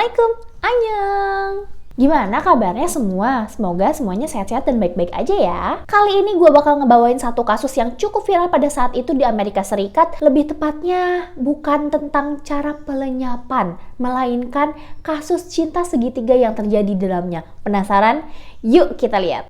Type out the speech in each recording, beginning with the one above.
Assalamualaikum, annyeong. Gimana kabarnya semua? Semoga semuanya sehat-sehat dan baik-baik aja ya. Kali ini gue bakal ngebawain satu kasus yang cukup viral pada saat itu di Amerika Serikat. Lebih tepatnya bukan tentang cara pelenyapan, melainkan kasus cinta segitiga yang terjadi di dalamnya. Penasaran? Yuk kita lihat.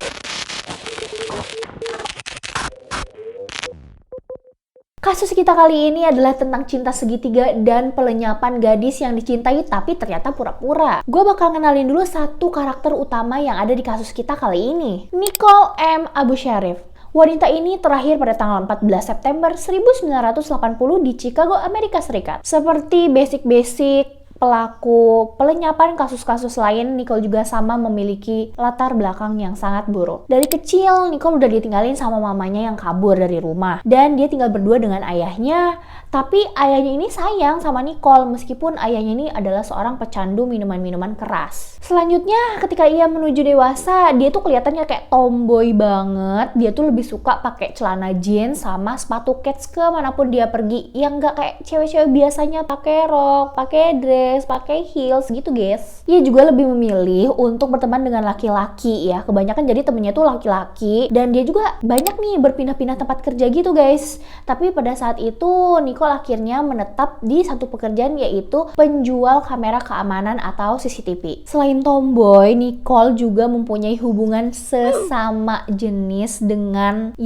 Kasus kita kali ini adalah tentang cinta segitiga dan pelenyapan gadis yang dicintai tapi ternyata pura-pura. Gue bakal kenalin dulu satu karakter utama yang ada di kasus kita kali ini. Nicole M. Abu Sharif. Wanita ini terakhir pada tanggal 14 September 1980 di Chicago, Amerika Serikat. Seperti basic-basic pelaku pelenyapan kasus-kasus lain, Nicole juga sama memiliki latar belakang yang sangat buruk. Dari kecil, Nicole udah ditinggalin sama mamanya yang kabur dari rumah. Dan dia tinggal berdua dengan ayahnya. Tapi ayahnya ini sayang sama Nicole, meskipun ayahnya ini adalah seorang pecandu minuman-minuman keras. Selanjutnya, ketika ia menuju dewasa, dia tuh kelihatannya kayak tomboy banget. Dia tuh lebih suka pakai celana jeans sama sepatu kets kemanapun dia pergi. Yang nggak kayak cewek-cewek biasanya pakai rok, pakai dress, pakai heels gitu guys. Ia juga lebih memilih untuk berteman dengan laki-laki ya. Kebanyakan jadi temennya tuh laki-laki. Dan dia juga banyak nih berpindah-pindah tempat kerja gitu guys. Tapi pada saat itu Nicole akhirnya menetap di satu pekerjaan, yaitu penjual kamera keamanan atau CCTV. Selain tomboy, Nicole juga mempunyai hubungan sesama jenis dengan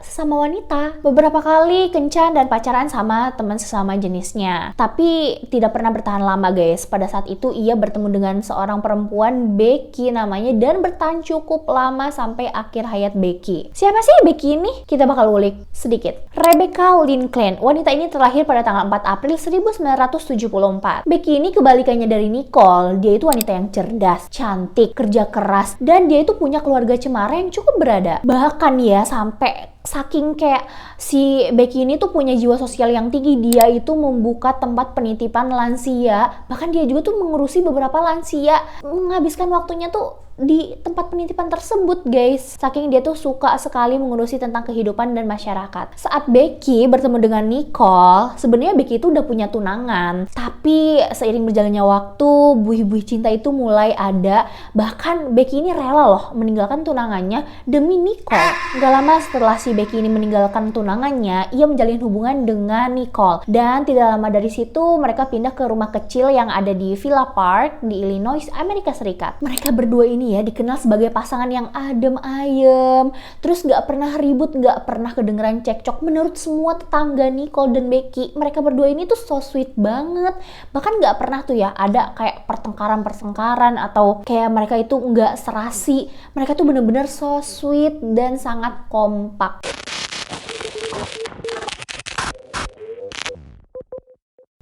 sesama wanita. Beberapa kali kencan dan pacaran sama teman sesama jenisnya. Tapi tidak pernah bertahan lama guys. Pada saat itu ia bertemu dengan seorang perempuan, Becky namanya, dan bertahan cukup lama sampai akhir hayat Becky. Siapa sih Becky ini? Kita bakal ulik sedikit. Rebecca Lynn Klein. Wanita ini terlahir pada tanggal 4 April 1974. Becky ini kebalikannya dari Nicole. Dia itu wanita yang cerdas, cantik, kerja keras, dan dia itu punya keluarga cemara yang cukup berada. Bahkan ya sampai saking kayak si Becky ini tuh punya jiwa sosial yang tinggi, dia itu membuka tempat penitipan lansia. Bahkan dia juga tuh mengurusi beberapa lansia, menghabiskan waktunya tuh di tempat penitipan tersebut guys. Saking dia tuh suka sekali mengurusi tentang kehidupan dan masyarakat. Saat Becky bertemu dengan Nicole, sebenarnya Becky itu udah punya tunangan. Tapi seiring berjalannya waktu, buih-buih cinta itu mulai ada. Bahkan Becky ini rela loh meninggalkan tunangannya demi Nicole. Gak lama setelah si Becky ini meninggalkan tunangannya, ia menjalin hubungan dengan Nicole. Dan tidak lama dari situ mereka pindah ke rumah kecil yang ada di Villa Park di Illinois, Amerika Serikat. Mereka berdua ini ya dikenal sebagai pasangan yang adem ayem, terus gak pernah ribut, gak pernah kedengeran cekcok. Menurut semua tetangga Nicole dan Becky, mereka berdua ini tuh so sweet banget. Bahkan gak pernah tuh ya ada kayak pertengkaran atau kayak mereka itu gak serasi. Mereka tuh bener-bener so sweet dan sangat kompak.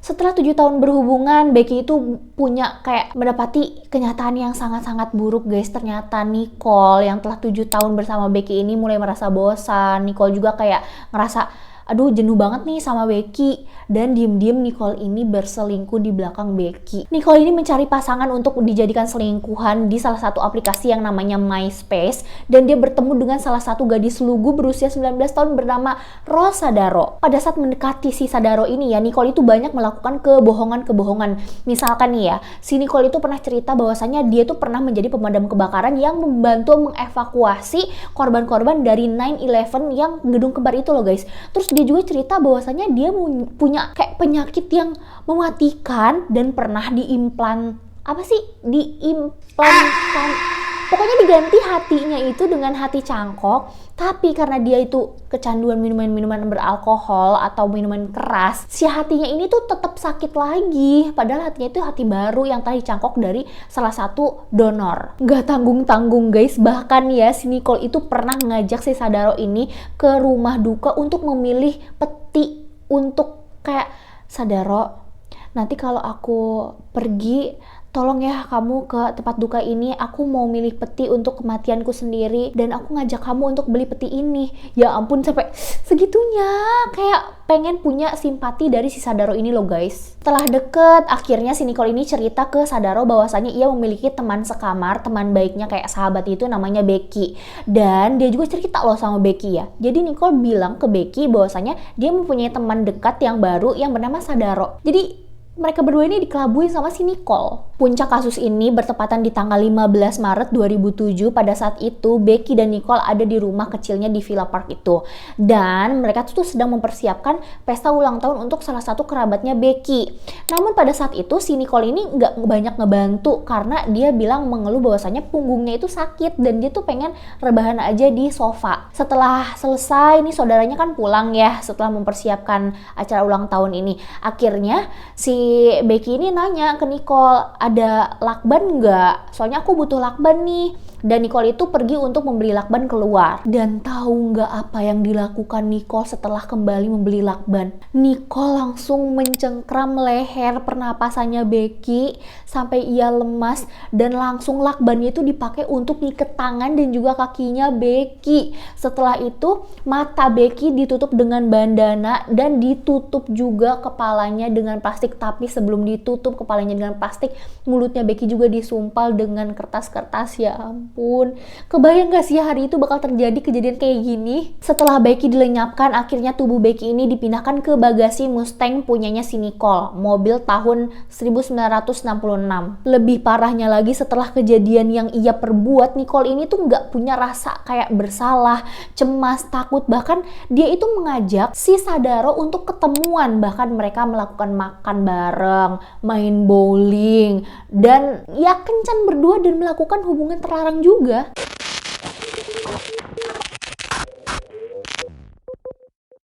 Setelah 7 tahun berhubungan, Becky itu punya kayak mendapati kenyataan yang sangat-sangat buruk guys. Ternyata Nicole yang telah 7 tahun bersama Becky ini mulai merasa bosan. Nicole juga kayak ngerasa aduh jenuh banget nih sama Becky. Dan diem-diem Nicole ini berselingkuh di belakang Becky. Nicole ini mencari pasangan untuk dijadikan selingkuhan di salah satu aplikasi yang namanya MySpace. Dan dia bertemu dengan salah satu gadis lugu berusia 19 tahun bernama Rose Sadaro. Pada saat mendekati si Sadaro ini ya, Nicole itu banyak melakukan kebohongan-kebohongan. Misalkan nih ya, si Nicole itu pernah cerita bahwasannya dia tuh pernah menjadi pemadam kebakaran yang membantu mengevakuasi korban-korban dari 9/11 yang gedung kembar itu loh guys. Terus dia juga cerita bahwasannya dia punya kayak penyakit yang mematikan dan pernah pokoknya diganti hatinya itu dengan hati cangkok. Tapi karena dia itu kecanduan minuman-minuman beralkohol atau minuman keras, si hatinya ini tuh tetap sakit lagi. Padahal hatinya itu hati baru yang tadi cangkok dari salah satu donor. Gak tanggung-tanggung guys. Bahkan ya si Nicole itu pernah ngajak si Sadaro ini ke rumah duka untuk memilih peti. Untuk kayak, Sadaro, nanti kalau aku pergi, tolong ya kamu ke tempat duka ini, aku mau milih peti untuk kematianku sendiri dan aku ngajak kamu untuk beli peti ini. Ya ampun, sampai segitunya kayak pengen punya simpati dari si Sadaro ini loh guys. Setelah deket, akhirnya si Nicole ini cerita ke Sadaro bahwasannya ia memiliki teman sekamar, teman baiknya kayak sahabat itu namanya Becky. Dan dia juga cerita loh sama Becky ya. Jadi Nicole bilang ke Becky bahwasannya dia mempunyai teman dekat yang baru yang bernama Sadaro. Jadi mereka berdua ini dikelabui sama si Nicole. Puncak kasus ini bertepatan di tanggal 15 Maret 2007. Pada saat itu, Becky dan Nicole ada di rumah kecilnya di Villa Park itu. Dan mereka tuh sedang mempersiapkan pesta ulang tahun untuk salah satu kerabatnya Becky. Namun pada saat itu, si Nicole ini nggak banyak ngebantu karena dia bilang mengeluh bahwasanya punggungnya itu sakit dan dia tuh pengen rebahan aja di sofa. Setelah selesai, nih saudaranya kan pulang ya setelah mempersiapkan acara ulang tahun ini. Akhirnya, si Becky ini nanya ke Nicole, ada lakban nggak? Soalnya aku butuh lakban nih. Dan Nicole itu pergi untuk membeli lakban keluar. Dan tahu nggak apa yang dilakukan Nicole setelah kembali membeli lakban? Nicole langsung mencengkram leher pernapasannya Becky sampai ia lemas, dan langsung lakbannya itu dipakai untuk ngiket tangan dan juga kakinya Becky. Setelah itu mata Becky ditutup dengan bandana dan ditutup juga kepalanya dengan plastik. Tapi sebelum ditutup kepalanya dengan plastik, mulutnya Becky juga disumpal dengan kertas-kertas. Ya ampun, kebayang gak sih hari itu bakal terjadi kejadian kayak gini? Setelah Becky dilenyapkan, akhirnya tubuh Becky ini dipindahkan ke bagasi Mustang punyanya si Nicole, mobil tahun 1966. Lebih parahnya lagi, setelah kejadian yang ia perbuat, Nicole ini tuh gak punya rasa kayak bersalah, cemas, takut. Bahkan dia itu mengajak si Sadaro untuk ketemuan. Bahkan mereka melakukan makan bareng, main bowling, dan ya kencan berdua dan melakukan hubungan terlarang juga.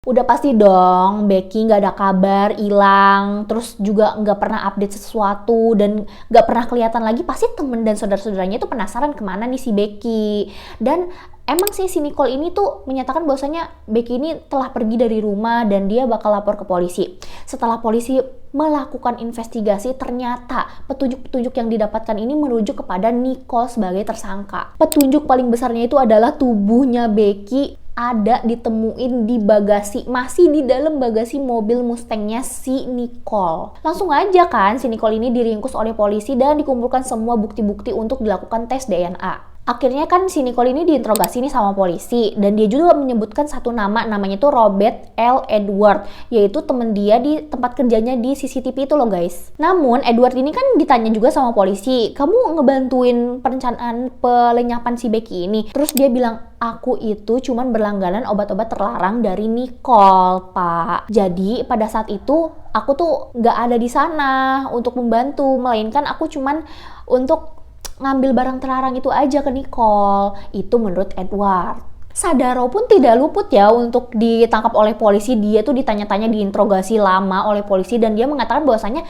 Udah pasti dong Becky nggak ada kabar, hilang, terus juga nggak pernah update sesuatu dan nggak pernah kelihatan lagi. Pasti temen dan saudara-saudaranya itu penasaran kemana nih si Becky. Dan emang sih si Nicole ini tuh menyatakan bahwasanya Becky ini telah pergi dari rumah dan dia bakal lapor ke polisi. Setelah polisi melakukan investigasi, ternyata petunjuk-petunjuk yang didapatkan ini merujuk kepada Nicole sebagai tersangka. Petunjuk paling besarnya itu adalah tubuhnya Becky ada ditemuin di bagasi, masih di dalam bagasi mobil Mustangnya si Nicole. Langsung aja kan si Nicole ini diringkus oleh polisi dan dikumpulkan semua bukti-bukti untuk dilakukan tes DNA. Akhirnya kan si Nicole ini diinterogasi nih sama polisi, dan dia juga menyebutkan satu nama, namanya tuh Robert L. Edward, yaitu temen dia di tempat kerjanya di CCTV itu loh guys. Namun Edward ini kan ditanya juga sama polisi, kamu ngebantuin perencanaan pelenyapan si Becky ini? Terus dia bilang, aku itu cuman berlangganan obat-obat terlarang dari Nicole, Pak. Jadi pada saat itu aku tuh nggak ada di sana untuk membantu, melainkan aku cuman untuk ngambil barang terlarang itu aja ke Nicole. Itu menurut Edward. Sadaro pun tidak luput ya untuk ditangkap oleh polisi. Dia tuh ditanya-tanya, diinterogasi lama oleh polisi, dan dia mengatakan bahwasanya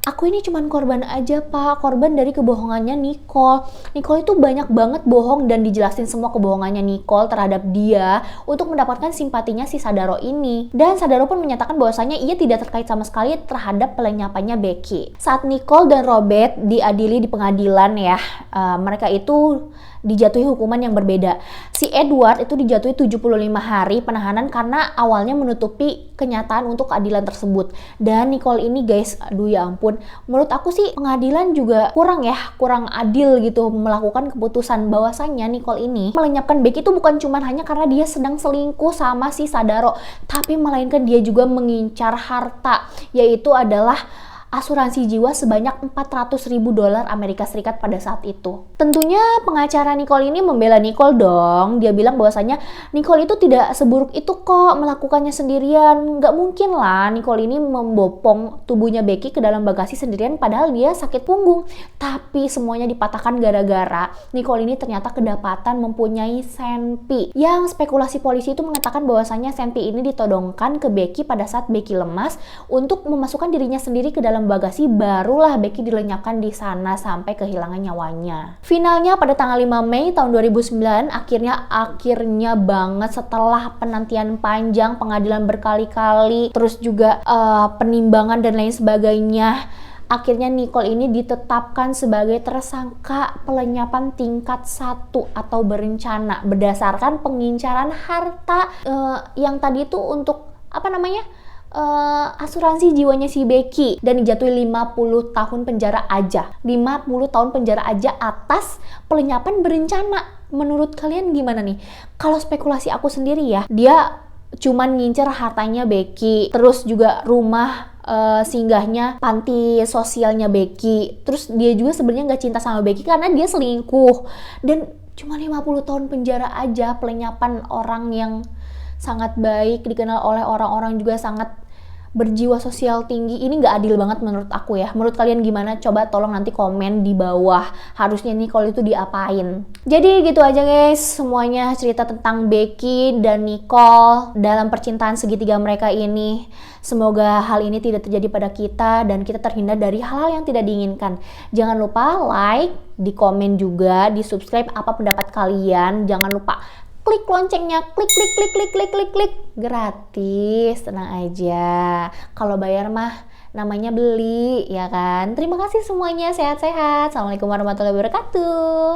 aku ini cuman korban aja Pak, korban dari kebohongannya Nicole. Nicole itu banyak banget bohong, dan dijelasin semua kebohongannya Nicole terhadap dia untuk mendapatkan simpatinya si Sadaro ini. Dan Sadaro pun menyatakan bahwasanya ia tidak terkait sama sekali terhadap pelenyapannya Becky. Saat Nicole dan Robert diadili di pengadilan ya, mereka itu dijatuhi hukuman yang berbeda. Si Edward itu dijatuhi 75 hari penahanan karena awalnya menutupi kenyataan untuk keadilan tersebut. Dan Nicole ini guys, aduh ya ampun, menurut aku sih pengadilan juga kurang adil gitu melakukan keputusan bahwasannya Nicole ini melenyapkan Becky itu bukan cuma hanya karena dia sedang selingkuh sama si Sadaro, tapi melainkan dia juga mengincar harta, yaitu adalah asuransi jiwa sebanyak $400.000 Amerika Serikat pada saat itu. Tentunya pengacara Nicole ini membela Nicole dong. Dia bilang bahwasanya Nicole itu tidak seburuk itu kok melakukannya sendirian. Nggak mungkin lah Nicole ini membopong tubuhnya Becky ke dalam bagasi sendirian padahal dia sakit punggung. Tapi semuanya dipatahkan gara-gara Nicole ini ternyata kedapatan mempunyai senpi. Yang spekulasi polisi itu mengatakan bahwasanya senpi ini ditodongkan ke Becky pada saat Becky lemas untuk memasukkan dirinya sendiri ke dalam bagasi, barulah Becky dilenyapkan di sana sampai kehilangan nyawanya. Finalnya pada tanggal 5 Mei tahun 2009, akhirnya banget setelah penantian panjang, pengadilan berkali-kali, terus juga penimbangan dan lain sebagainya, akhirnya Nicole ini ditetapkan sebagai tersangka pelenyapan tingkat 1 atau berencana berdasarkan pengincaran harta yang tadi itu untuk asuransi jiwanya si Becky, dan dijatuhi 50 tahun penjara aja. 50 tahun penjara aja atas pelenyapan berencana. Menurut kalian gimana nih? Kalau spekulasi aku sendiri ya, dia cuman ngincer hartanya Becky, terus juga rumah singgahnya panti sosialnya Becky. Terus dia juga sebenarnya nggak cinta sama Becky karena dia selingkuh, dan cuma 50 tahun penjara aja, pelenyapan orang yang sangat baik, dikenal oleh orang-orang juga sangat berjiwa sosial tinggi. Ini nggak adil banget menurut aku ya. Menurut kalian gimana? Coba tolong nanti komen di bawah. Harusnya Nicole itu diapain? Jadi gitu aja guys, semuanya cerita tentang Becky dan Nicole dalam percintaan segitiga mereka ini. Semoga hal ini tidak terjadi pada kita dan kita terhindar dari hal-hal yang tidak diinginkan. Jangan lupa like, di komen juga, di subscribe apa pendapat kalian. Jangan lupa klik loncengnya, klik, gratis, tenang aja. Kalau bayar mah namanya beli, ya kan? Terima kasih semuanya, sehat-sehat. Assalamualaikum warahmatullahi wabarakatuh.